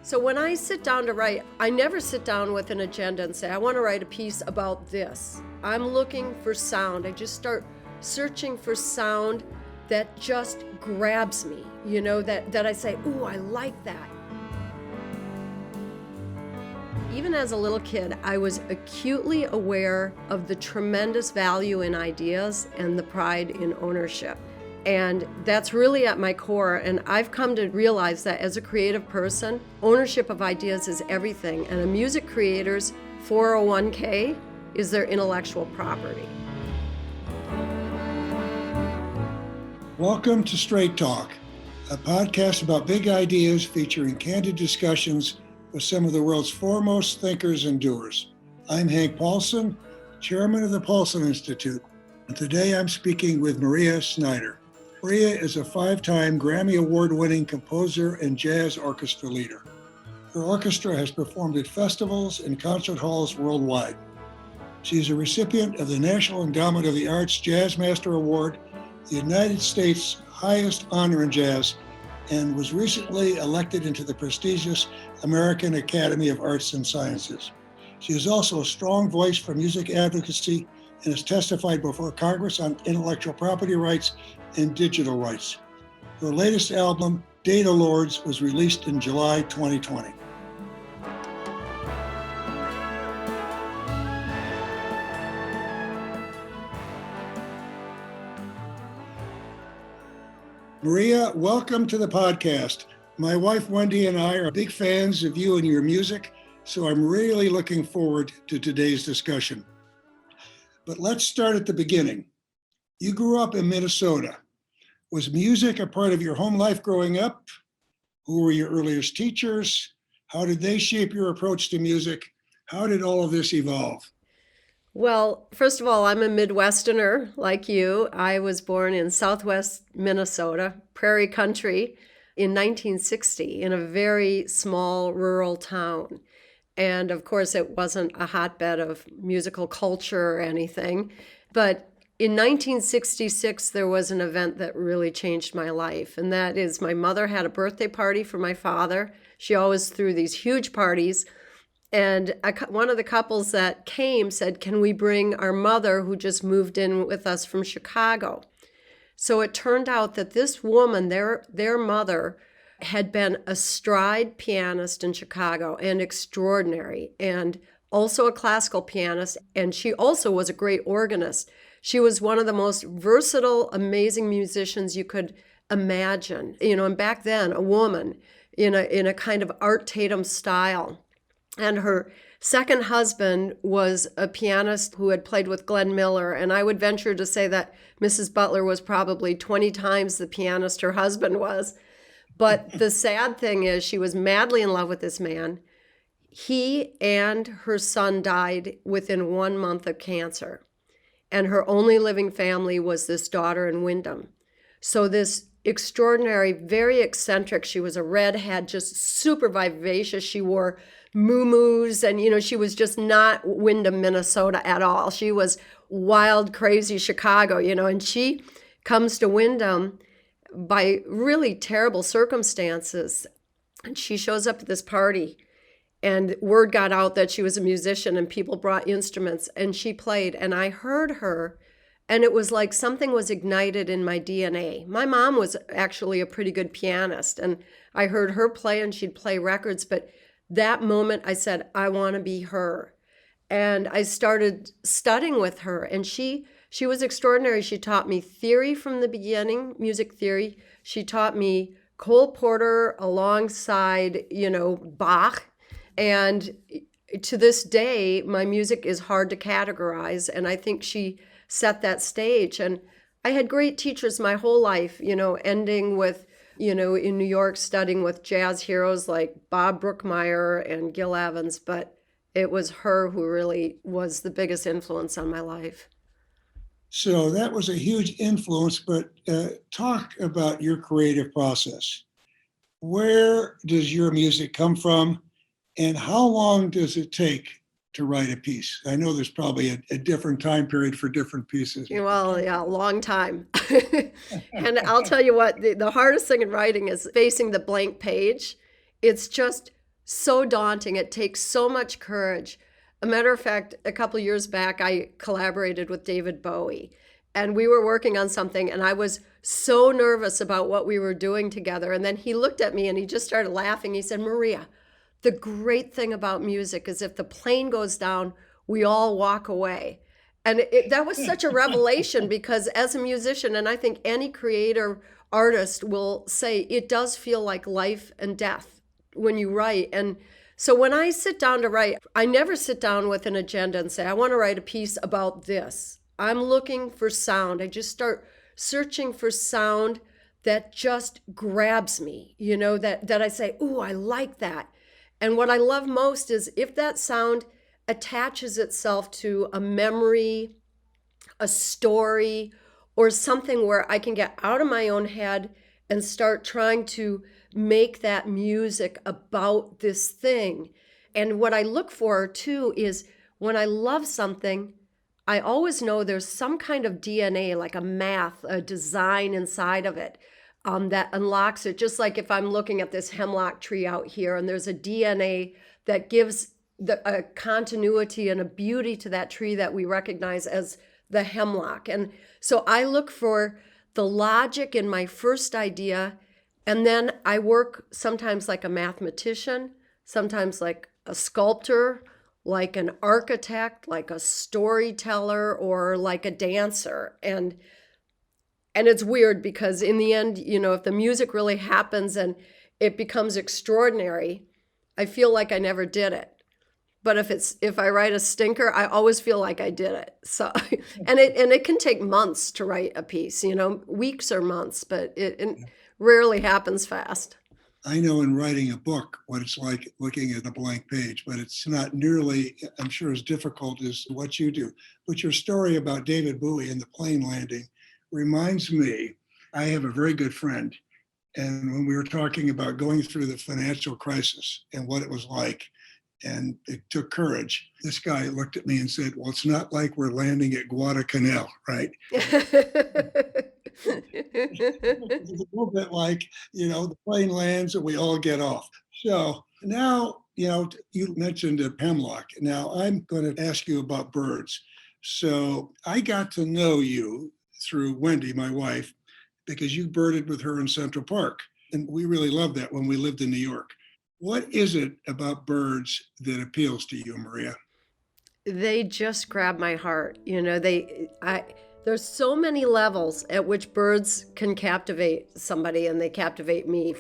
So when I sit down to write, I never sit down with an agenda and say, I want to write a piece about this. I'm looking for sound. I just start searching for sound that just grabs me, that I say, ooh, I like that. Even as a little kid, I was acutely aware of the tremendous value in ideas and the pride in ownership. And that's really at my core. And I've come to realize that as a creative person, ownership of ideas is everything. And a music creator's 401k is their intellectual property. Welcome to Straight Talk, a podcast about big ideas featuring candid discussions with some of the world's foremost thinkers and doers. I'm Hank Paulson, chairman of the Paulson Institute, and today I'm speaking with Maria Schneider. Maria is a 5-time Grammy Award-winning composer and jazz orchestra leader. Her orchestra has performed at festivals and concert halls worldwide. She is a recipient of the National Endowment of the Arts Jazz Master Award, the United States' highest honor in jazz, and was recently elected into the prestigious American Academy of Arts and Sciences. She is also a strong voice for music advocacy and has testified before Congress on intellectual property rights and digital rights. Her latest album, Data Lords, was released in July 2020. Maria, welcome to the podcast. My wife, Wendy, and I are big fans of you and your music, so I'm really looking forward to today's discussion. But let's start at the beginning. You grew up in Minnesota. Was music a part of your home life growing up? Who were your earliest teachers? How did they shape your approach to music? How did all of this evolve? Well, first of all, I'm a Midwesterner like you. I was born in southwest Minnesota, prairie country, in 1960 in a very small rural town. And of course, it wasn't a hotbed of musical culture or anything. But in 1966, there was an event that really changed my life. And that is my mother had a birthday party for my father. She always threw these huge parties. And one of the couples that came said, can we bring our mother who just moved in with us from Chicago? So it turned out that this woman, their mother, had been a stride pianist in Chicago and extraordinary, and also a classical pianist. And she also was a great organist. She was one of the most versatile, amazing musicians you could imagine. And back then, a woman in a kind of Art Tatum style. And her second husband was a pianist who had played with Glenn Miller. And I would venture to say that Mrs. Butler was probably 20 times the pianist her husband was. But the sad thing is she was madly in love with this man. He and her son died within 1 month of cancer. And her only living family was this daughter in Wyndham. So this extraordinary, very eccentric, she was a redhead, just super vivacious. She wore muumuus, and she was just not Wyndham, Minnesota at all. She was wild, crazy Chicago, and she comes to Wyndham by really terrible circumstances. And she shows up at this party, and word got out that she was a musician, and people brought instruments, and she played, and I heard her, and it was like something was ignited in my DNA. My mom was actually a pretty good pianist, and I heard her play, and she'd play records, but that moment I said, I want to be her. And I started studying with her, and she was extraordinary. She taught me theory from the beginning, music theory. She taught me Cole Porter alongside, Bach. And to this day, my music is hard to categorize, and I think she set that stage. And I had great teachers my whole life, ending with in New York, studying with jazz heroes like Bob Brookmeyer and Gil Evans, but it was her who really was the biggest influence on my life. So that was a huge influence, but talk about your creative process. Where does your music come from, and how long does it take to write a piece? I know there's probably a different time period for different pieces. Well, yeah, a long time. And I'll tell you what, the hardest thing in writing is facing the blank page. It's just so daunting. It takes so much courage. A matter of fact, a couple years back, I collaborated with David Bowie, and we were working on something, and I was so nervous about what we were doing together. And then he looked at me and he just started laughing. He said, Maria, the great thing about music is if the plane goes down, we all walk away. And that was such a revelation because as a musician, and I think any creator artist will say, it does feel like life and death when you write. And so when I sit down to write, I never sit down with an agenda and say, I want to write a piece about this. I'm looking for sound. I just start searching for sound that just grabs me, that I say, ooh, I like that. And what I love most is if that sound attaches itself to a memory, a story, or something where I can get out of my own head and start trying to make that music about this thing. And what I look for too is when I love something, I always know there's some kind of DNA, like a math, a design inside of it that unlocks it. Just like if I'm looking at this hemlock tree out here and there's a DNA that gives a continuity and a beauty to that tree that we recognize as the hemlock. And so I look for the logic in my first idea, and then I work sometimes like a mathematician, sometimes like a sculptor, like an architect, like a storyteller, or like a dancer. And it's weird because in the end, if the music really happens and it becomes extraordinary, I feel like I never did it. But if I write a stinker, I always feel like I did it. So, and it can take months to write a piece, weeks or months, but it rarely happens fast. I know in writing a book what it's like looking at a blank page, but it's not nearly, I'm sure, as difficult as what you do. But your story about David Bowie and the plane landing reminds me, I have a very good friend. And when we were talking about going through the financial crisis and what it was like, and it took courage, this guy looked at me and said, well, it's not like we're landing at Guadalcanal, right? It's a little bit like, the plane lands and we all get off. So now, you mentioned a hemlock. Now I'm going to ask you about birds. So I got to know you through Wendy, my wife, because you birded with her in Central Park. And we really loved that when we lived in New York. What is it about birds that appeals to you, Maria? They just grab my heart. There's so many levels at which birds can captivate somebody, and they captivate me.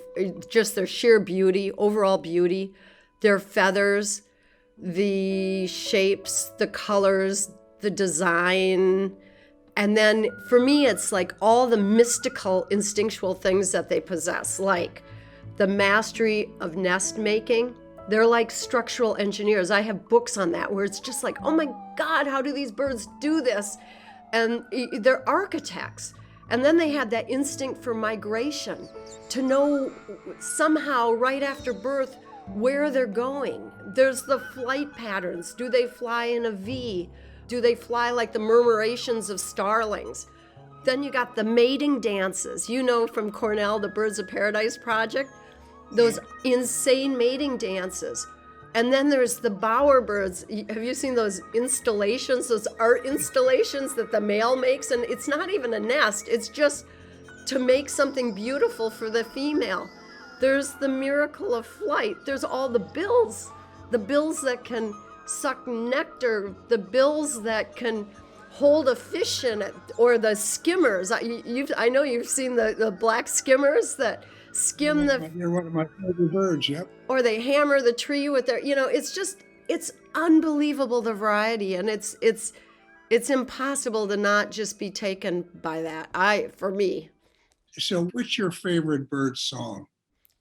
Just their sheer beauty, overall beauty, their feathers, the shapes, the colors, the design. And then for me, it's like all the mystical, instinctual things that they possess, like the mastery of nest making. They're like structural engineers. I have books on that where it's just like, oh my God, how do these birds do this? And they're architects. And then they had that instinct for migration, to know somehow right after birth where they're going. There's the flight patterns. Do they fly in a V? Do they fly like the murmurations of starlings? Then you got the mating dances. From Cornell, the Birds of Paradise Project, those insane mating dances. And then there's the bowerbirds. Have you seen those installations, those art installations that the male makes? And it's not even a nest. It's just to make something beautiful for the female. There's the miracle of flight. There's all the bills that can suck nectar, the bills that can hold a fish in it, or the skimmers. I know you've seen the black skimmers that skim You're one of my favorite birds, yep. Or they hammer the tree with their, it's unbelievable, the variety, and it's impossible to not just be taken by that. For me. So what's your favorite bird song?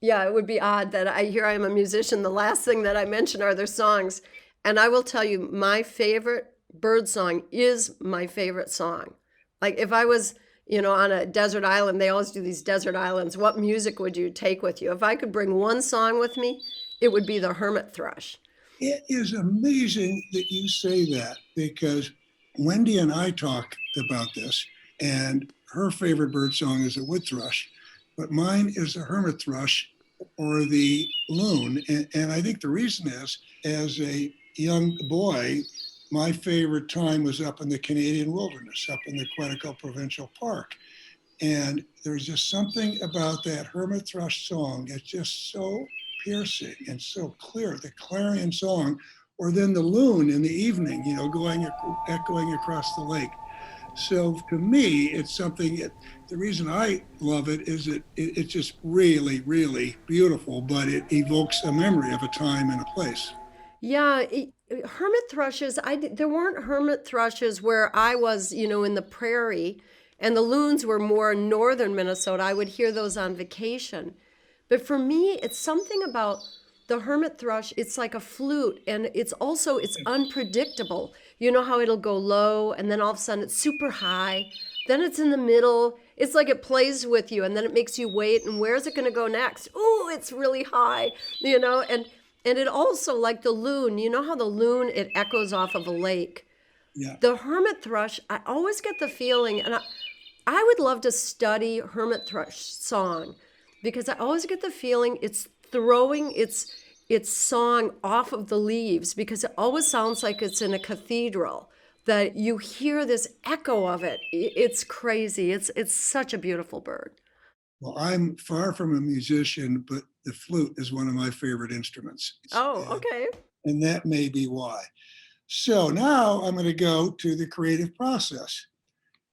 Yeah, it would be odd that I am a musician. The last thing that I mention are their songs. And I will tell you, my favorite bird song is my favorite song. Like if I was, on a desert island, they always do these desert islands. What music would you take with you? If I could bring one song with me, it would be the hermit thrush. It is amazing that you say that, because Wendy and I talk about this, and her favorite bird song is a wood thrush, but mine is a hermit thrush. or the loon. And I think the reason is, as a young boy, my favorite time was up in the Canadian wilderness, up in the Quetico Provincial Park. And there's just something about that hermit thrush song. It's just so piercing and so clear, the clarion song, or then the loon in the evening, going echoing across the lake. So to me, it's something. The reason I love it is it's just really, really beautiful, but it evokes a memory of a time and a place. Yeah, hermit thrushes. There weren't hermit thrushes where I was, in the prairie, and the loons were more northern Minnesota. I would hear those on vacation. But for me, it's something about the hermit thrush. It's like a flute, and it's unpredictable. You know how it'll go low, and then all of a sudden it's super high. Then it's in the middle. It's like it plays with you, and then it makes you wait. And where's it going to go next? Ooh, it's really high, and it also, like the loon, you know how the loon, it echoes off of a lake. Yeah. The hermit thrush, I always get the feeling, and I would love to study hermit thrush song because I always get the feeling it's throwing its song off of the leaves because it always sounds like it's in a cathedral, that you hear this echo of it. It's crazy. It's such a beautiful bird. Well, I'm far from a musician, but the flute is one of my favorite instruments. Oh, okay. And that may be why. So now I'm going to go to the creative process.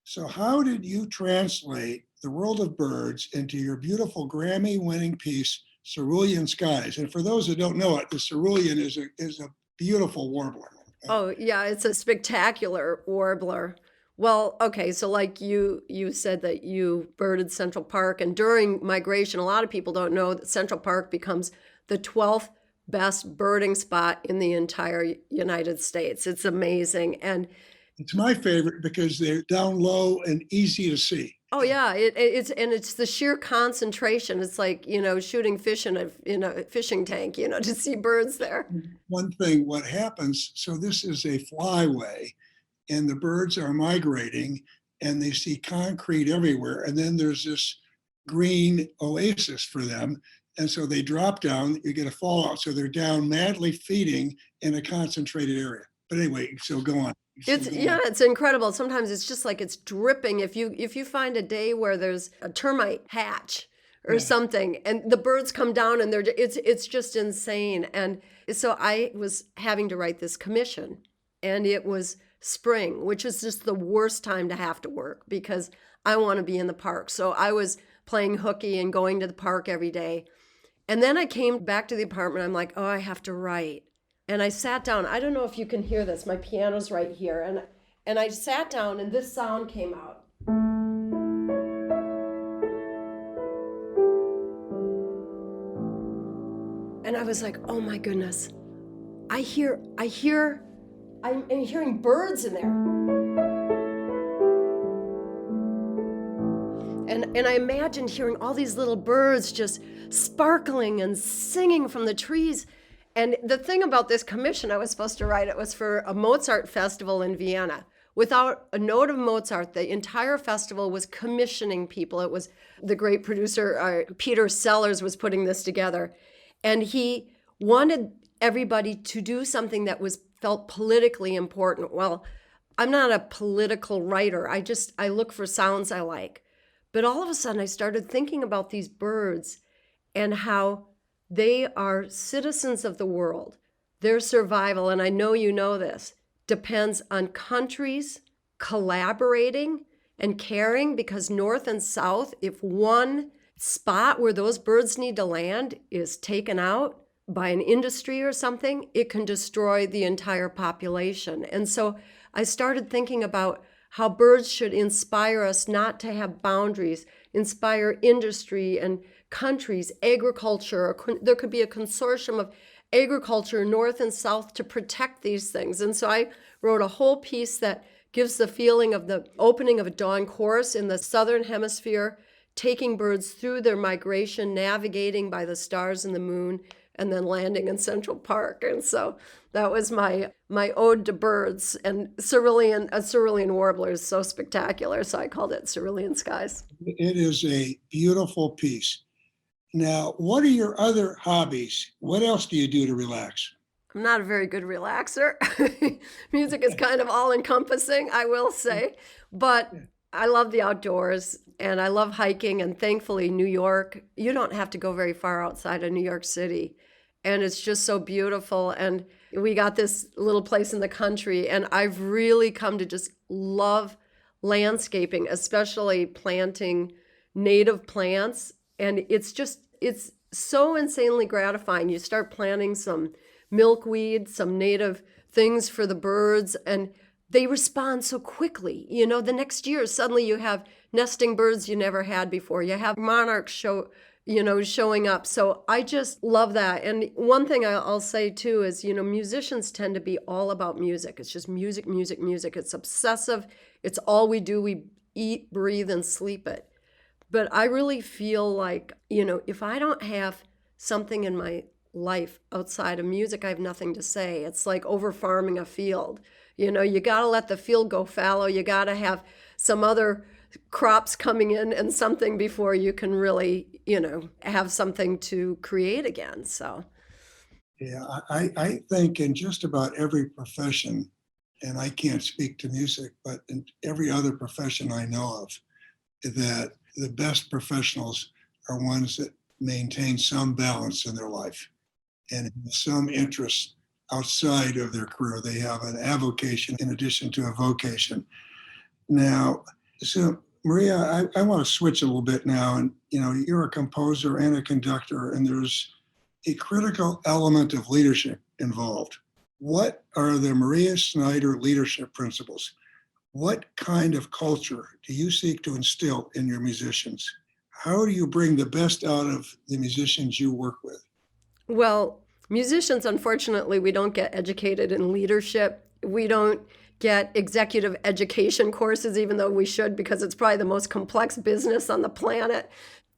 So, how did you translate the world of birds into your beautiful Grammy winning piece, Cerulean Skies? And for those that don't know it, the cerulean is a beautiful warbler. Oh, yeah, it's a spectacular warbler. Well, okay, so like you said that you birded Central Park, and during migration, a lot of people don't know that Central Park becomes the 12th best birding spot in the entire United States. It's amazing. And It's my favorite because they're down low and easy to see. oh yeah, it's the sheer concentration. It's like, shooting fish in a fishing tank, to see birds there. One thing, what happens, so this is a flyway, and the birds are migrating and they see concrete everywhere. And then there's this green oasis for them. And so they drop down, you get a fallout. So they're down madly feeding in a concentrated area. But anyway, so go on. It's incredible. Sometimes it's just like it's dripping. If you find a day where there's a termite hatch or something, and the birds come down, and it's just insane. And so I was having to write this commission, and it was spring, which is just the worst time to have to work because I want to be in the park. So I was playing hooky and going to the park every day. And then I came back to the apartment. I'm like, oh, I have to write. And I sat down. I don't know if you can hear this. My piano's right here. And I sat down, and this sound came out. And I was like, oh my goodness. I'm hearing birds in there. And I imagined hearing all these little birds just sparkling and singing from the trees. And the thing about this commission I was supposed to write, it was for a Mozart festival in Vienna. Without a note of Mozart, the entire festival was commissioning people. It was the great producer, Peter Sellers, was putting this together. And he wanted everybody to do something that felt politically important. Well, I'm not a political writer. I look for sounds I like. But all of a sudden I started thinking about these birds and how they are citizens of the world. Their survival, and I know you know this, depends on countries collaborating and caring, because North and South, if one spot where those birds need to land is taken out by an industry or something, it can destroy the entire population. And so I started thinking about how birds should inspire us not to have boundaries, inspire industry and countries, agriculture. There could be a consortium of agriculture, North and South, to protect these things. And so I wrote a whole piece that gives the feeling of the opening of a dawn chorus in the Southern Hemisphere, taking birds through their migration, navigating by the stars and the moon, and then landing in Central Park. And so that was my ode to birds. And a cerulean warbler is so spectacular, so I called it Cerulean Skies. It is a beautiful piece. Now, what are your other hobbies? What else do you do to relax? I'm not a very good relaxer. Music is kind of all encompassing, I will say. But I love the outdoors and I love hiking. And thankfully, New York, you don't have to go very far outside of New York City. And it's just so beautiful. And we got this little place in the country. And I've really come to just love landscaping, especially planting native plants. And it's so insanely gratifying. You start planting some milkweed, some native things for the birds, and they respond so quickly. The next year, suddenly you have nesting birds you never had before. You have monarchs showing up. So I just love that. And one thing I'll say too is, musicians tend to be all about music. It's just music, music, music. It's obsessive. It's all we do. We eat, breathe, and sleep it. But I really feel like, if I don't have something in my life outside of music, I have nothing to say. It's like over farming a field. You got to let the field go fallow. You got to have some other crops coming in and something before you can really, have something to create again. So, Yeah, I think in just about every profession, and I can't speak to music, but in every other profession I know of, that the best professionals are ones that maintain some balance in their life and some interest outside of their career. They have an avocation in addition to a vocation. Now, so Maria, I want to switch a little bit now. And, you're a composer and a conductor, and there's a critical element of leadership involved. What are the Maria Schneider leadership principles? What kind of culture do you seek to instill in your musicians? How do you bring the best out of the musicians you work with? well, musicians, unfortunately, we don't get educated in leadership. We don't get executive education courses, even though we should, because it's probably the most complex business on the planet.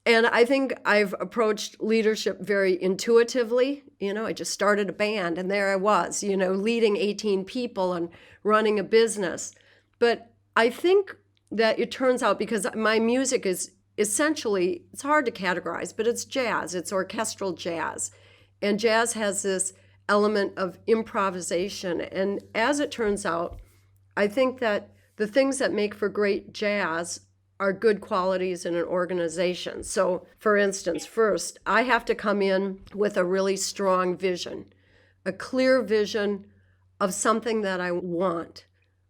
And I think I've approached leadership very intuitively. I just started a band and there I was, leading 18 people and running a business. But I think that it turns out, because my music is essentially, it's hard to categorize, but it's jazz, it's orchestral jazz. And jazz has this element of improvisation. And as it turns out, I think that the things that make for great jazz are good qualities in an organization. So, for instance, first, I have to come in with a really strong vision, a clear vision of something that I want.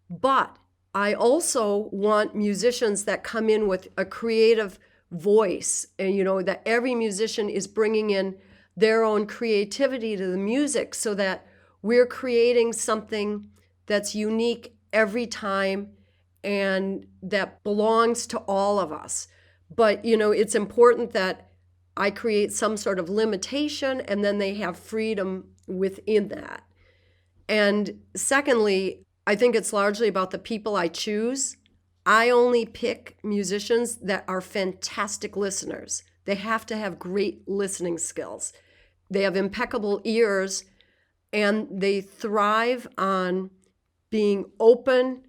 But I also want musicians that come in with a creative voice, and that every musician is bringing in their own creativity to the music so that we're creating something that's unique every time and that belongs to all of us. But, it's important that I create some sort of limitation and then they have freedom within that. And secondly, I think it's largely about the people I choose. I only pick musicians that are fantastic listeners. They have to have great listening skills. They have impeccable ears and they thrive on being open,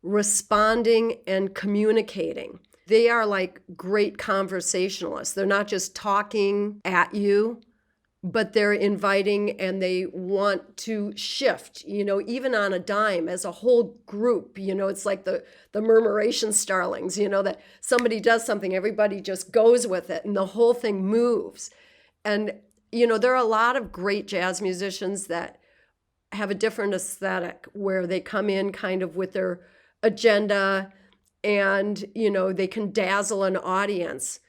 responding, and communicating. They are like great conversationalists. They're not just talking at you, but they're inviting and they want to shift, even on a dime as a whole group. It's like the murmuration starlings, that somebody does something, everybody just goes with it and the whole thing moves. And, there are a lot of great jazz musicians that have a different aesthetic where they come in kind of with their agenda and, they can dazzle an audience.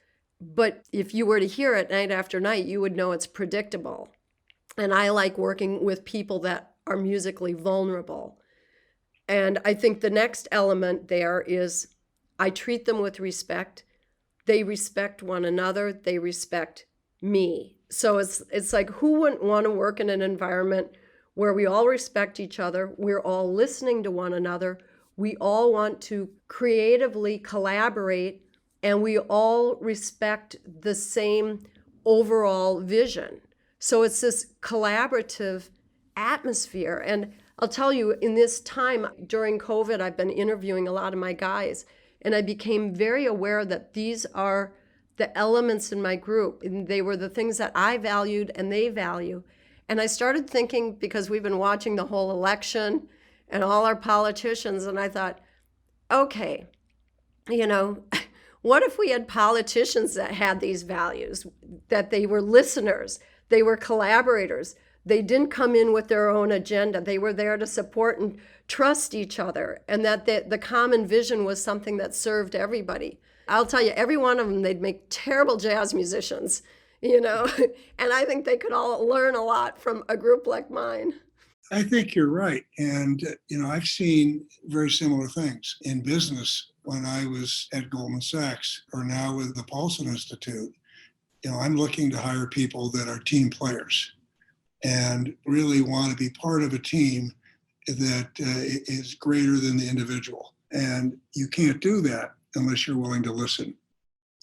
But if you were to hear it night after night, you would know it's predictable. And I like working with people that are musically vulnerable. And I think the next element there is I treat them with respect. They respect one another. They respect me. So it's like, who wouldn't want to work in an environment where we all respect each other, we're all listening to one another, we all want to creatively collaborate, and we all respect the same overall vision. So it's this collaborative atmosphere. And I'll tell you, in this time during COVID, I've been interviewing a lot of my guys, and I became very aware that these are the elements in my group. And they were the things that I valued and they value. And I started thinking, because we've been watching the whole election and all our politicians, and I thought, okay, you know, what if we had politicians that had these values, that they were listeners, they were collaborators, they didn't come in with their own agenda, they were there to support and trust each other, and that the common vision was something that served everybody. I'll tell you, every one of them, they'd make terrible jazz musicians, you know, and I think they could all learn a lot from a group like mine. I think you're right. And, I've seen very similar things in business when I was at Goldman Sachs or now with the Paulson Institute. I'm looking to hire people that are team players and really want to be part of a team that is greater than the individual. And you can't do that unless you're willing to listen.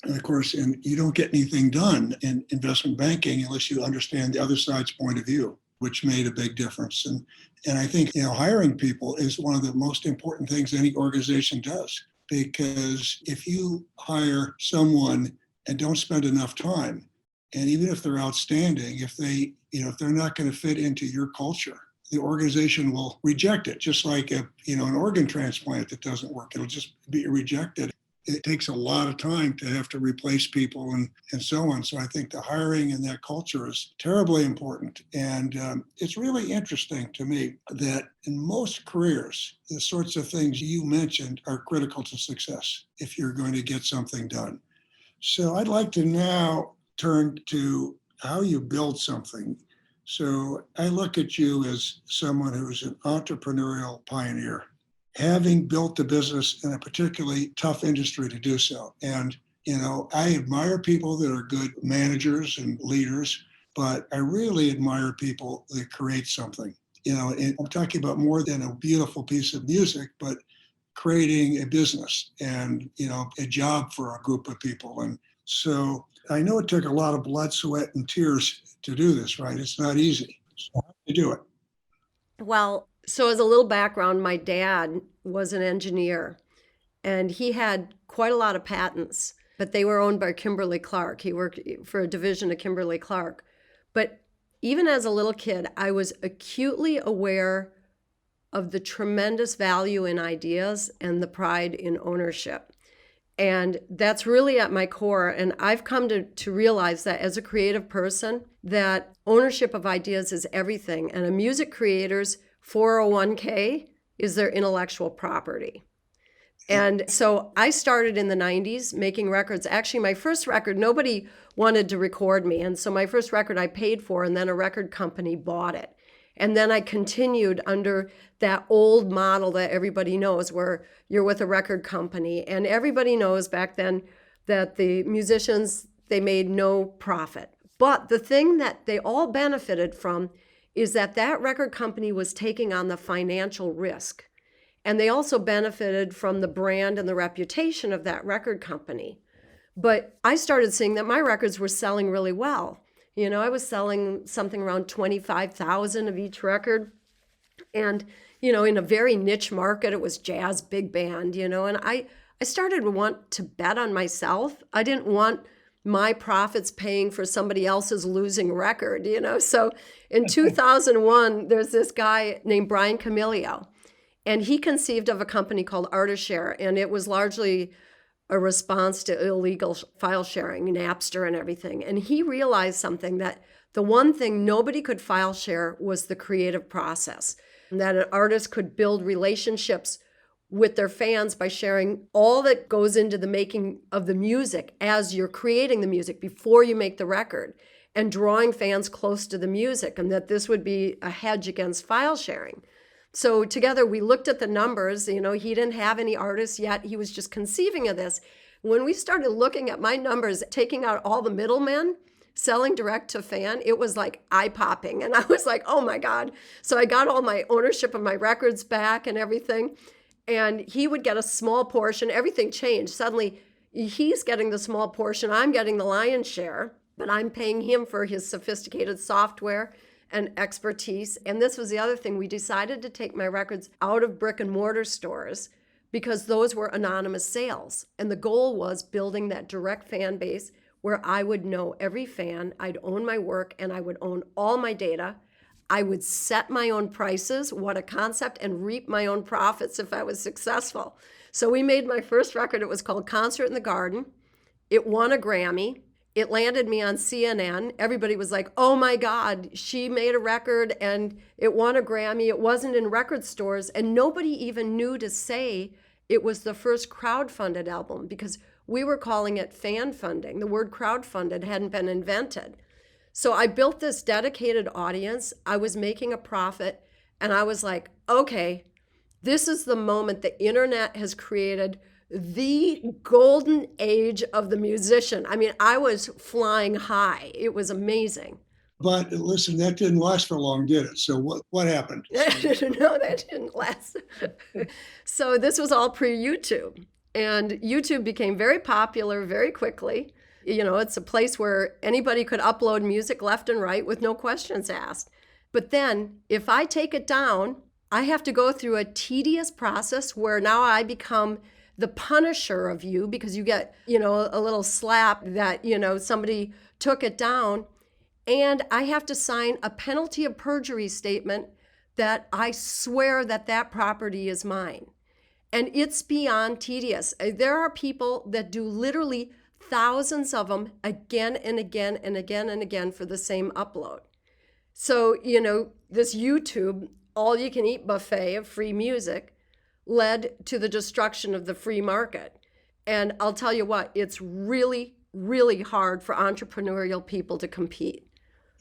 And of course, you don't get anything done in investment banking unless you understand the other side's point of view, which made a big difference. And I think, hiring people is one of the most important things any organization does, because if you hire someone and don't spend enough time, and even if they're outstanding, if they're not going to fit into your culture, the organization will reject it. Just like an organ transplant that doesn't work, it'll just be rejected. It takes a lot of time to have to replace people and so on. So I think the hiring and that culture is terribly important. And it's really interesting to me that in most careers, the sorts of things you mentioned are critical to success if you're going to get something done. So I'd like to now turn to how you build something. So I look at you as someone who's an entrepreneurial pioneer, having built the business in a particularly tough industry to do so. And, I admire people that are good managers and leaders, but I really admire people that create something. And I'm talking about more than a beautiful piece of music, but creating a business and, a job for a group of people. And so I know it took a lot of blood, sweat, and tears to do this, right? It's not easy. So how do you do it? Well, so as a little background, my dad was an engineer and he had quite a lot of patents, but they were owned by Kimberly Clark. He worked for a division of Kimberly Clark. But even as a little kid, I was acutely aware of the tremendous value in ideas and the pride in ownership. And that's really at my core. And I've come to realize that as a creative person, that ownership of ideas is everything. And a music creator's 401k is their intellectual property. And so I started in the 90s making records. Actually, my first record, nobody wanted to record me. And so my first record I paid for, and then a record company bought it. And then I continued under that old model that everybody knows, where you're with a record company. And everybody knows back then that the musicians, they made no profit. But the thing that they all benefited from is that record company was taking on the financial risk. And they also benefited from the brand and the reputation of that record company. But I started seeing that my records were selling really well. I was selling something around 25,000 of each record. And, in a very niche market, it was jazz big band, and I started to want to bet on myself. I didn't want my profits paying for somebody else's losing record, So in 2001, there's this guy named Brian Camilio, and he conceived of a company called ArtistShare, and it was largely a response to illegal file sharing, Napster and everything. And he realized something, that the one thing nobody could file share was the creative process, and that an artist could build relationships with their fans by sharing all that goes into the making of the music as you're creating the music before you make the record, and drawing fans close to the music, and that this would be a hedge against file sharing. So together we looked at the numbers. He didn't have any artists yet. He was just conceiving of this. When we started looking at my numbers, taking out all the middlemen, selling direct to fan, it was like eye-popping. And I was like, oh my God. So I got all my ownership of my records back and everything. And he would get a small portion. Everything changed. Suddenly he's getting the small portion. I'm getting the lion's share, but I'm paying him for his sophisticated software and expertise. And this was the other thing. We decided to take my records out of brick and mortar stores because those were anonymous sales. And the goal was building that direct fan base where I would know every fan, I'd own my work, and I would own all my data. I would set my own prices, what a concept, and reap my own profits if I was successful. So we made my first record. It was called Concert in the Garden. It won a Grammy. It landed me on CNN. Everybody was like, oh my God, she made a record and it won a Grammy. It wasn't in record stores. And nobody even knew to say it was the first crowdfunded album because we were calling it fan funding. The word crowdfunded hadn't been invented. So I built this dedicated audience. I was making a profit. And I was like, okay, this is the moment the internet has created the golden age of the musician. I mean, I was flying high. It was amazing. But listen, that didn't last for long, did it? So what happened? No, that didn't last. So this was all pre-YouTube. And YouTube became very popular very quickly. You know, it's a place where anybody could upload music left and right with no questions asked. But then if I take it down, I have to go through a tedious process where now I become the punisher of you because you get, you know, a little slap that, you know, somebody took it down. And I have to sign a penalty of perjury statement that I swear that that property is mine. And it's beyond tedious. There are people that do literally thousands of them again and again and again and again for the same upload. So, you know, this YouTube all-you-can-eat buffet of free music led to the destruction of the free market. And I'll tell you what, it's really, really hard for entrepreneurial people to compete.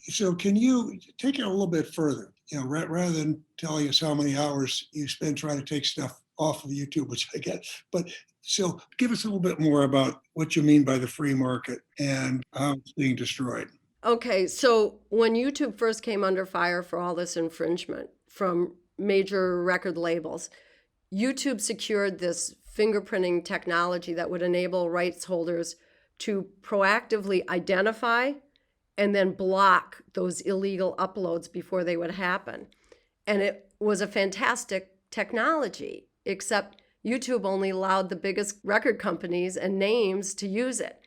So can you take it a little bit further? You know, rather than telling us how many hours you spend trying to take stuff off of YouTube, which I get, but so give us a little bit more about what you mean by the free market and how it's being destroyed. Okay, so when YouTube first came under fire for all this infringement from major record labels, YouTube secured this fingerprinting technology that would enable rights holders to proactively identify and then block those illegal uploads before they would happen. And it was a fantastic technology, except YouTube only allowed the biggest record companies and names to use it.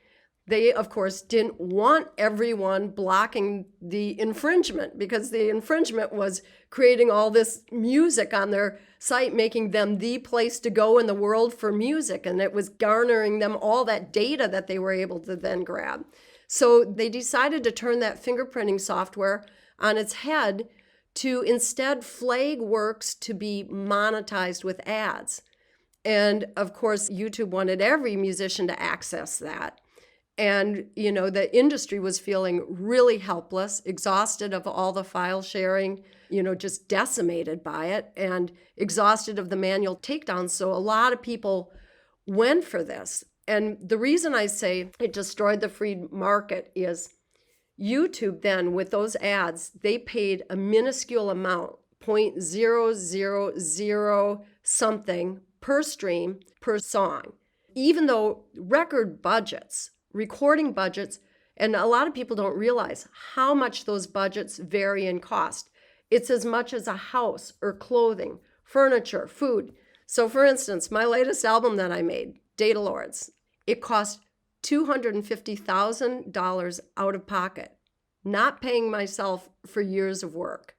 They, of course, didn't want everyone blocking the infringement because the infringement was creating all this music on their site, making them the place to go in the world for music. And it was garnering them all that data that they were able to then grab. So they decided to turn that fingerprinting software on its head to instead flag works to be monetized with ads. And of course, YouTube wanted every musician to access that. And, you know, the industry was feeling really helpless, exhausted of all the file sharing, you know, just decimated by it and exhausted of the manual takedowns. So a lot of people went for this. And the reason I say it destroyed the free market is YouTube then, with those ads, they paid a minuscule amount, 0.000 something per stream per song, even though record budgets, recording budgets, and a lot of people don't realize how much those budgets vary in cost. It's as much as a house or clothing, furniture, food. So for instance, my latest album that I made, Data Lords, it cost $250,000 out of pocket, not paying myself for years of work.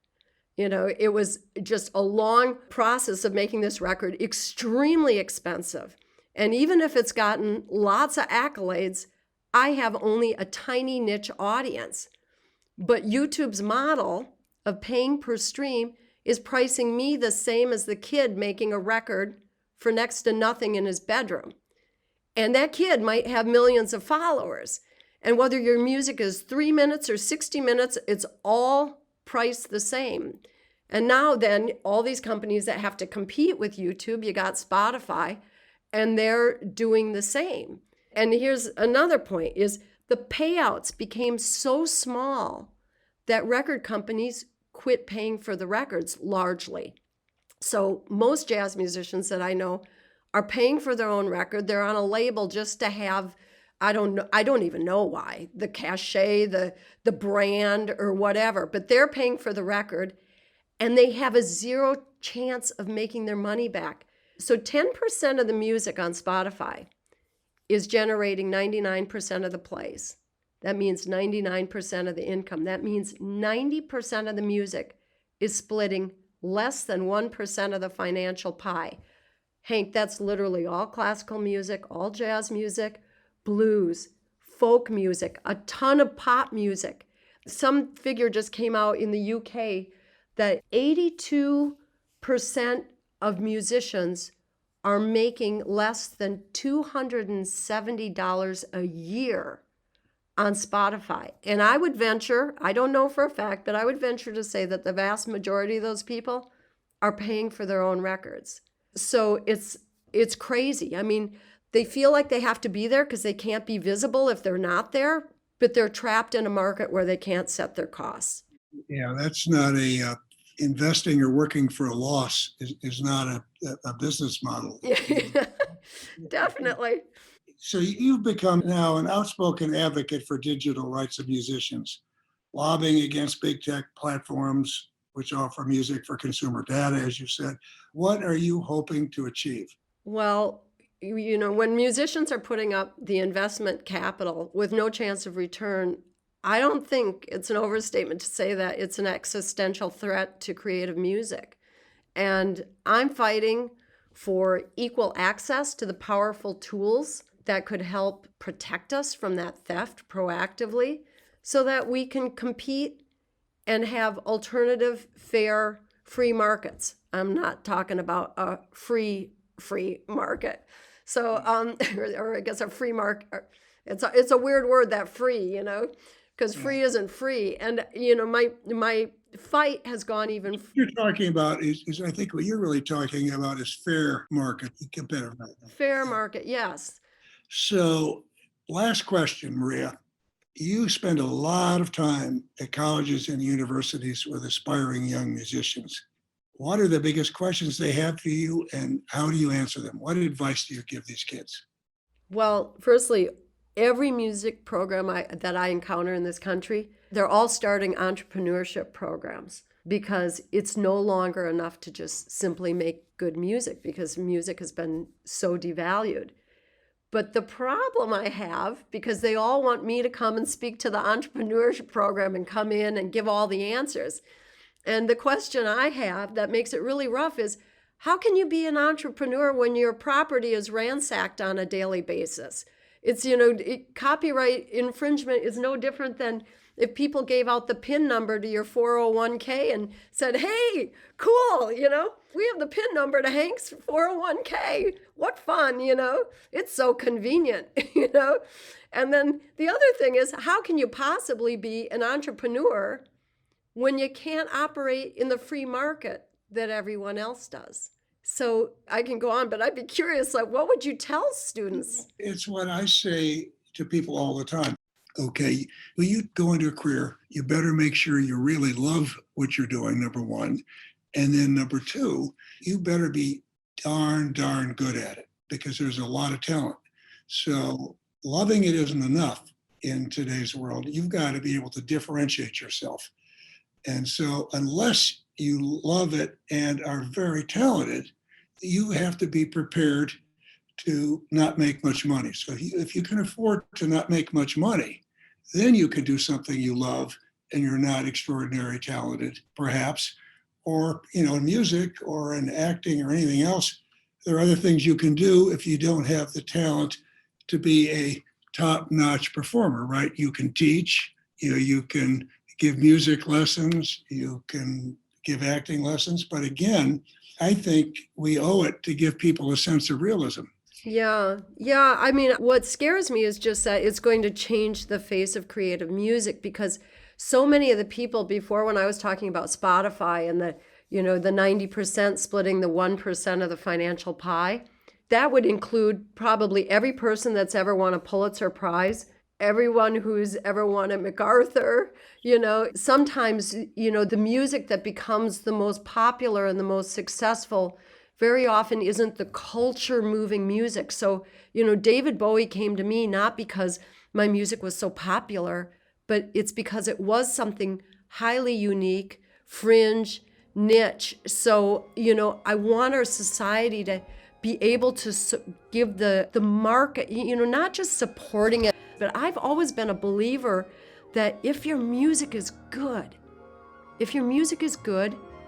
You know, it was just a long process of making this record, extremely expensive. And even if it's gotten lots of accolades, I have only a tiny niche audience. But YouTube's model of paying per stream is pricing me the same as the kid making a record for next to nothing in his bedroom. And that kid might have millions of followers. And whether your music is 3 minutes or 60 minutes, it's all priced the same. And now then, all these companies that have to compete with YouTube, you got Spotify, and they're doing the same. And here's another point is the payouts became so small that record companies quit paying for the records largely. So most jazz musicians that I know are paying for their own record. They're on a label just to have, I don't even know why, the cachet, the brand or whatever, but they're paying for the record and they have a zero chance of making their money back. So 10% of the music on Spotify is generating 99% of the plays. That means 99% of the income. That means 90% of the music is splitting less than 1% of the financial pie. Hank, that's literally all classical music, all jazz music, blues, folk music, a ton of pop music. Some figure just came out in the UK that 82% of musicians are making less than $270 a year on Spotify. And I would venture, I don't know for a fact, but I would venture to say that the vast majority of those people are paying for their own records. So it's crazy. I mean, they feel like they have to be there because they can't be visible if they're not there, but they're trapped in a market where they can't set their costs. Yeah, that's not investing or working for a loss is not a business model. Definitely. So you've become now an outspoken advocate for digital rights of musicians, lobbying against big tech platforms which offer music for consumer data, as you said. What are you hoping to achieve? Well, when musicians are putting up the investment capital with no chance of return, I don't think it's an overstatement to say that it's an existential threat to creative music. And I'm fighting for equal access to the powerful tools that could help protect us from that theft proactively so that we can compete and have alternative, fair, free markets. I'm not talking about a free market. So, or I guess a free market. It's a weird word, that free, because free isn't free. And my fight has gone even. What you're talking about is I think what you're really talking about is fair market, competitive. Fair market, yes. So, last question, Maria. You spend a lot of time at colleges and universities with aspiring young musicians. What are the biggest questions they have for you, and how do you answer them? What advice do you give these kids? Well, firstly, every music program that I encounter in this country, they're all starting entrepreneurship programs because it's no longer enough to just simply make good music because music has been so devalued. But the problem I have, because they all want me to come and speak to the entrepreneurship program and come in and give all the answers. And the question I have that makes it really rough is, how can you be an entrepreneur when your property is ransacked on a daily basis? It's, copyright infringement is no different than if people gave out the PIN number to your 401k and said, hey, cool, we have the PIN number to Hank's 401k. What fun, it's so convenient, And then the other thing is, how can you possibly be an entrepreneur when you can't operate in the free market that everyone else does? So I can go on, but I'd be curious, what would you tell students? It's what I say to people all the time. Okay, when you go into a career, you better make sure you really love what you're doing, number one. And then number two, you better be darn good at it because there's a lot of talent. So loving it isn't enough in today's world. You've got to be able to differentiate yourself. And so unless you love it and are very talented, you have to be prepared to not make much money. So if you can afford to not make much money, then you can do something you love and you're not extraordinarily talented, perhaps, or, in music or in acting or anything else. There are other things you can do if you don't have the talent to be a top-notch performer, right? You can teach, you can give music lessons, you can give acting lessons. But again, I think we owe it to give people a sense of realism. Yeah. I mean, what scares me is just that it's going to change the face of creative music because so many of the people before, when I was talking about Spotify and the 90% splitting the 1% of the financial pie, that would include probably every person that's ever won a Pulitzer Prize, everyone who's ever won a MacArthur. Sometimes, the music that becomes the most popular and the most successful very often isn't the culture moving music. So, David Bowie came to me not because my music was so popular, but it's because it was something highly unique, fringe, niche. So, I want our society to be able to give the market, not just supporting it But I've always been a believer that if your music is good,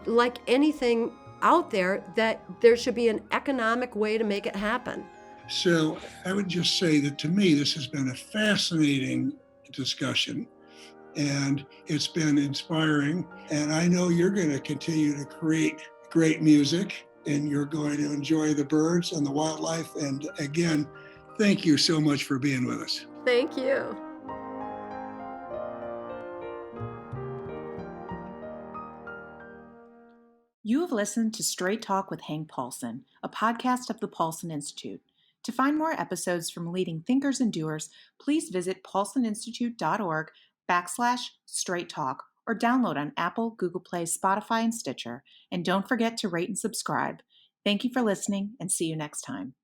like anything out there, that there should be an economic way to make it happen. So I would just say that to me, this has been a fascinating discussion and it's been inspiring. And I know you're going to continue to create great music and you're going to enjoy the birds and the wildlife. And again, thank you so much for being with us. Thank you. You have listened to Straight Talk with Hank Paulson, a podcast of the Paulson Institute. To find more episodes from leading thinkers and doers, please visit paulsoninstitute.org/straight talk or download on Apple, Google Play, Spotify, and Stitcher. And don't forget to rate and subscribe. Thank you for listening and see you next time.